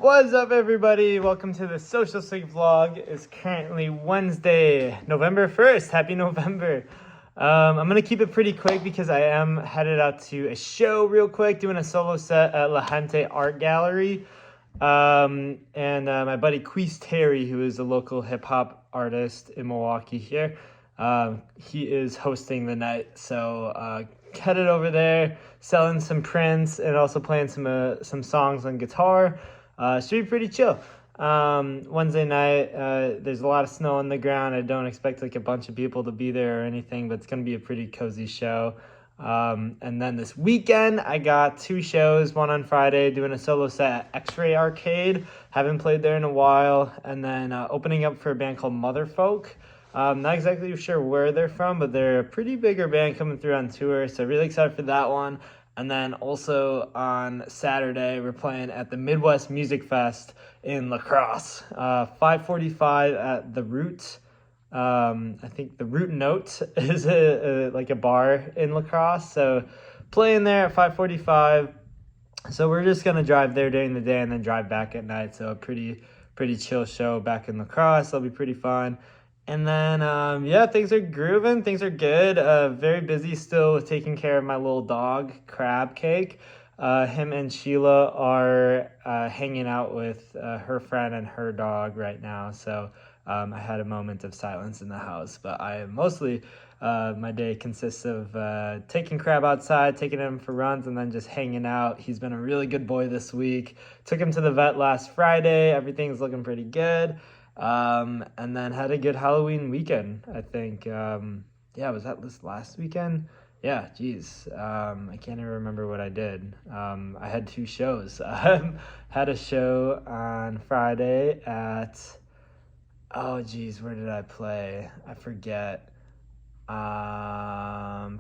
What's up, everybody? Welcome to the Social Sleep vlog. It's currently Wednesday, November 1st. Happy November. I'm going to keep it pretty quick because I am headed out to a show real quick, doing a solo set at La Gente Art Gallery. My buddy Queese Terry, who is a local hip-hop artist in Milwaukee here, he is hosting the night. So headed over there, selling some prints and also playing some songs on guitar. Should be pretty chill. Wednesday night, there's a lot of snow on the ground. I don't expect like a bunch of people to be there or anything, but it's going to be a pretty cozy show. And then this weekend, I got 2 shows, one on Friday, doing a solo set at X-Ray Arcade. Haven't played there in a while. And then opening up for a band called Motherfolk. Not exactly sure where they're from, but they're a pretty bigger band coming through on tour. So really excited for that one. And then also on Saturday, we're playing at the Midwest Music Fest in La Crosse, 5:45 at The Root. I think The Root Note is a bar in La Crosse. So playing there at 5:45. So we're just going to drive there during the day and then drive back at night. So a pretty chill show back in La Crosse. That'll be pretty fun. And then, things are grooving. Things are good. Very busy still with taking care of my little dog, Crab Cake. Him and Sheila are hanging out with her friend and her dog right now. So I had a moment of silence in the house. But I mostly, my day consists of taking Crab outside, taking him for runs, and then just hanging out. He's been a really good boy this week. Took him to the vet last Friday. Everything's looking pretty good. And then had a good Halloween weekend, I think. Was that this last weekend? Yeah, geez. I can't even remember what I did. I had 2 shows. Had a show on Friday at, where did I play? I forget.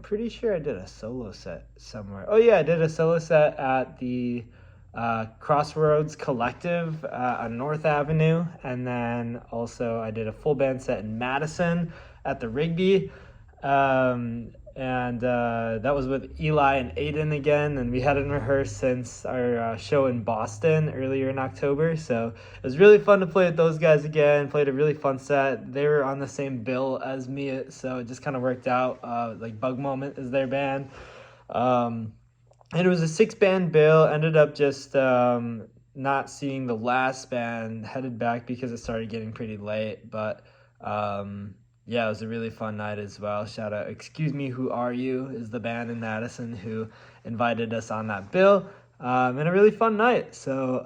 Pretty sure I did a solo set somewhere. Oh yeah, I did a solo set at the Crossroads Collective on North Avenue, and then also I did a full band set in Madison at the Rigby, that was with Eli and Aiden again, and we hadn't rehearsed since our show in Boston earlier in October, so it was really fun to play with those guys again. Played a really fun set. They were on the same bill as me, so it just kind of worked out. Bug Moment is their band. And it was a 6-band bill. Ended up just not seeing the last band. Headed back because it started getting pretty late. But it was a really fun night as well. Shout out Excuse Me, Who Are You is the band in Madison who invited us on that bill. And a really fun night. So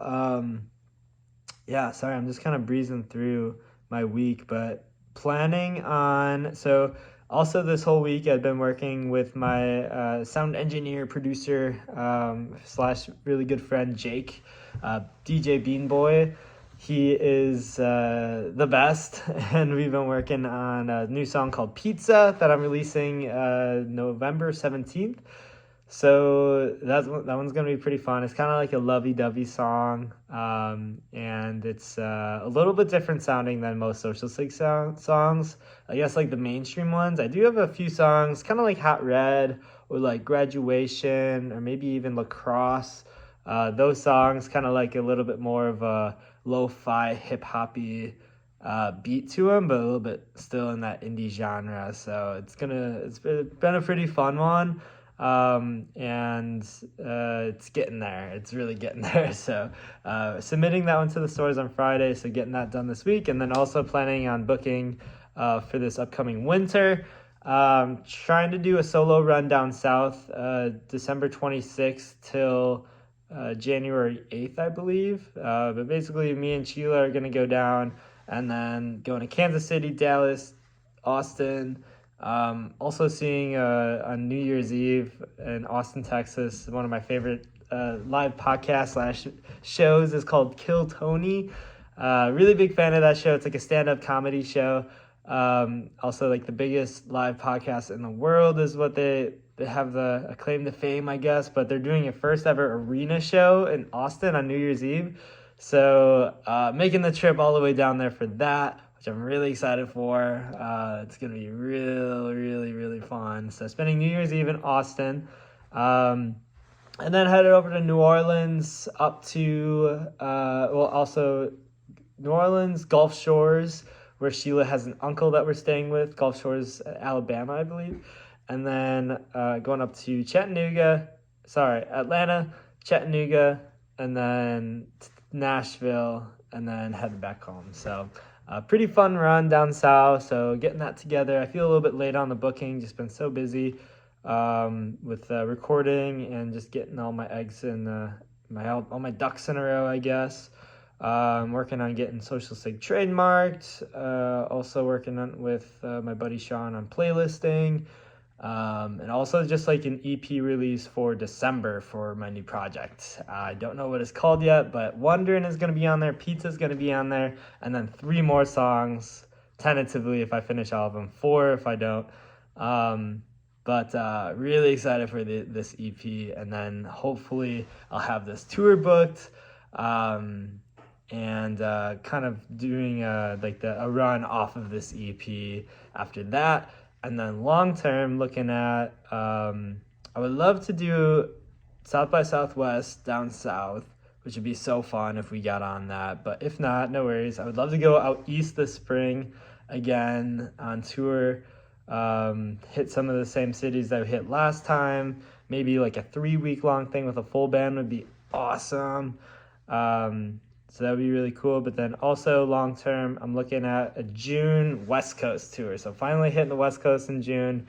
sorry, I'm just kind of breezing through my week. But planning on... Also, this whole week, I've been working with my sound engineer, producer, / really good friend, Jake, DJ Beanboy. He is the best, and we've been working on a new song called Pizza that I'm releasing November 17th. So that one's going to be pretty fun. It's kind of like a lovey-dovey song, and it's a little bit different sounding than most Social Sleep songs. I guess like the mainstream ones. I do have a few songs, kind of like Hot Red or like Graduation or maybe even Lacrosse. Those songs kind of like a little bit more of a lo-fi hip-hoppy beat to them, but a little bit still in that indie genre. So it's been a pretty fun one. It's getting there. It's really getting there. So submitting that one to the stores on Friday, so getting that done this week, and then also planning on booking for this upcoming winter. Trying to do a solo run down south December 26th till January 8th, I believe. But basically me and Sheila are going to go down and then going to Kansas City, Dallas, Austin. Also seeing on New Year's Eve in Austin, Texas, one of my favorite live podcast / shows is called Kill Tony. Really big fan of that show. It's like a stand-up comedy show. Also like the biggest live podcast in the world is what they have the acclaim to fame, I guess, but they're doing a first ever arena show in Austin on New Year's Eve. So making the trip all the way down there for that, which I'm really excited for. It's going to be really, really, really fun. So spending New Year's Eve in Austin. And then headed over to New Orleans, up to, also New Orleans, Gulf Shores, where Sheila has an uncle that we're staying with, Gulf Shores, Alabama, I believe. And then going up to Atlanta, Chattanooga, and then Nashville, and then headed back home. So pretty fun run down south. So getting that together. I feel a little bit late on the booking, just been so busy with recording and just getting all my eggs in all my ducks in a row, I guess. Working on getting Social Sig trademarked. Also working with my buddy Sean on playlisting. And also just like an EP release for December for my new project. I don't know what it's called yet, but Wondering is going to be on there. Pizza's going to be on there. And then 3 more songs, tentatively, if I finish all of them. 4 if I don't. But really excited for this EP. And then hopefully I'll have this tour booked. And kind of doing a run off of this EP after that. And then long term, looking at, I would love to do South by Southwest down south, which would be so fun if we got on that. But if not, no worries. I would love to go out east this spring again on tour, hit some of the same cities that we hit last time. Maybe like a 3-week long thing with a full band would be awesome. So that would be really cool. But then also long term, I'm looking at a June West Coast tour. So finally hitting the West Coast in June.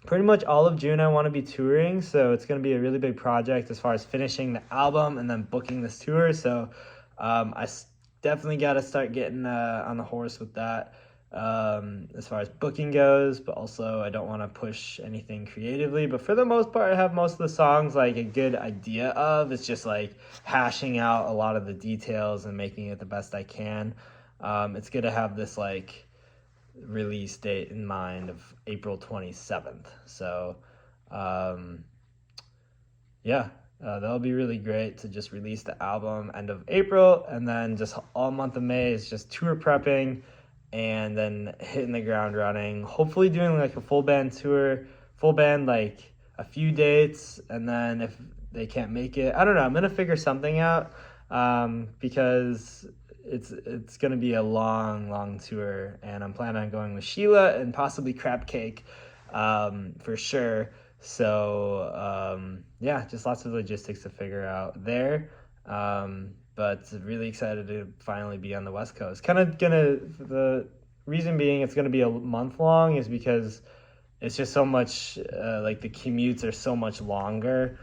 Pretty much all of June I want to be touring. So it's going to be a really big project as far as finishing the album and then booking this tour. So I definitely got to start getting on the horse with that. As far as booking goes, but also I don't want to push anything creatively, but for the most part I have most of the songs like a good idea of. It's just like hashing out a lot of the details and making it the best I can. It's good to have this like release date in mind of April 27th. So that'll be really great to just release the album end of April, and then just all month of May is just tour prepping and then hitting the ground running. Hopefully doing like a full band, like a few dates, and then if they can't make it, I don't know, I'm gonna figure something out, because it's gonna be a long tour, and I'm planning on going with Sheila and possibly Crab Cake, for sure. So just lots of logistics to figure out there. But really excited to finally be on the West Coast. The reason being it's gonna be a month long is because it's just so much, like the commutes are so much longer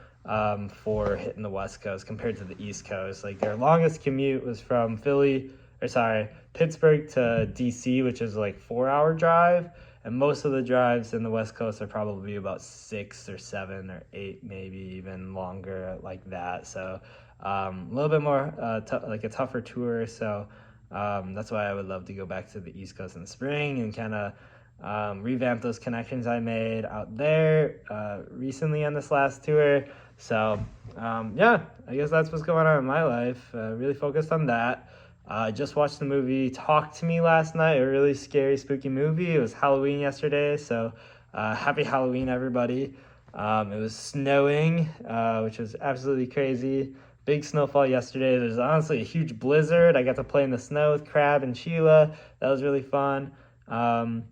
for hitting the West Coast compared to the East Coast. Like their longest commute was from Pittsburgh to DC, which is like 4-hour drive. And most of the drives in the West Coast are probably about 6 or 7 or 8, maybe even longer like that. So a little bit more like a tougher tour. So that's why I would love to go back to the East Coast in the spring and kind of revamp those connections I made out there recently on this last tour. So I guess that's what's going on in my life. Really focused on that. I just watched the movie Talk to Me last night, a really scary, spooky movie. It was Halloween yesterday, so happy Halloween, everybody. It was snowing, which was absolutely crazy. Big snowfall yesterday. There's honestly a huge blizzard. I got to play in the snow with Crab and Sheila. That was really fun. And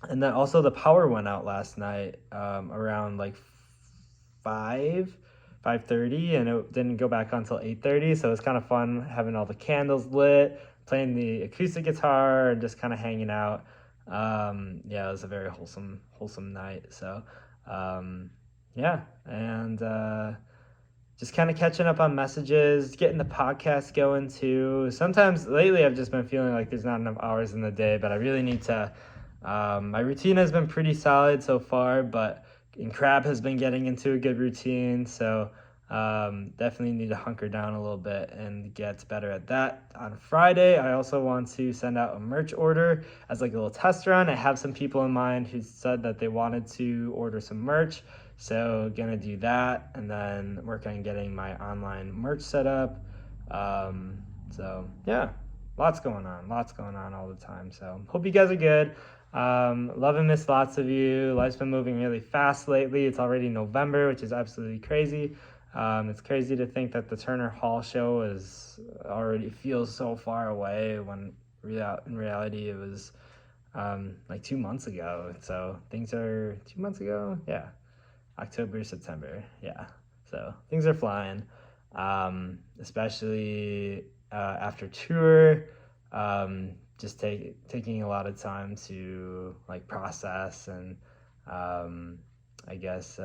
then also the power went out last night around like 5:30, and it didn't go back on until 8:30. So it was kind of fun having all the candles lit, playing the acoustic guitar, and just kind of hanging out. It was a very wholesome night. So just kind of catching up on messages, getting the podcast going too. Sometimes lately I've just been feeling like there's not enough hours in the day, but I really need to. My routine has been pretty solid so far, and Crab has been getting into a good routine. So definitely need to hunker down a little bit and get better at that. On Friday, I also want to send out a merch order as like a little test run. I have some people in mind who said that they wanted to order some merch. So gonna do that and then work on getting my online merch set up. Lots going on all the time. So hope you guys are good. Love and miss lots of you. Life's been moving really fast lately. It's already November, which is absolutely crazy. It's crazy to think that the Turner Hall show is already feels so far away when in reality it was like 2 months ago. So things are 2 months ago. Yeah. October, September. Yeah. So things are flying. Especially after tour. Just taking a lot of time to like process and I guess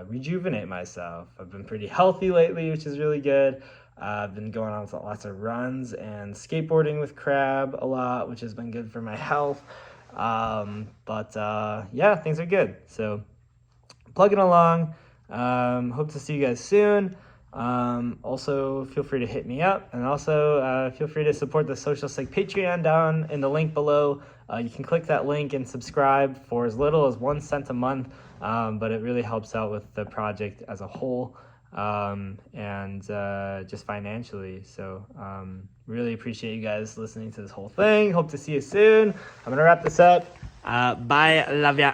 rejuvenate myself. I've been pretty healthy lately, which is really good. I've been going on lots of runs and skateboarding with Crab a lot, which has been good for my health. Yeah, things are good. So plugging along. Hope to see you guys soon. Also, feel free to hit me up, and also feel free to support the Social Psych Patreon down in the link below. You can click that link and subscribe for as little as 1 cent a month, but it really helps out with the project as a whole and just financially. So really appreciate you guys listening to this whole thing. Hope to see you soon. I'm gonna wrap this up. Bye, love ya.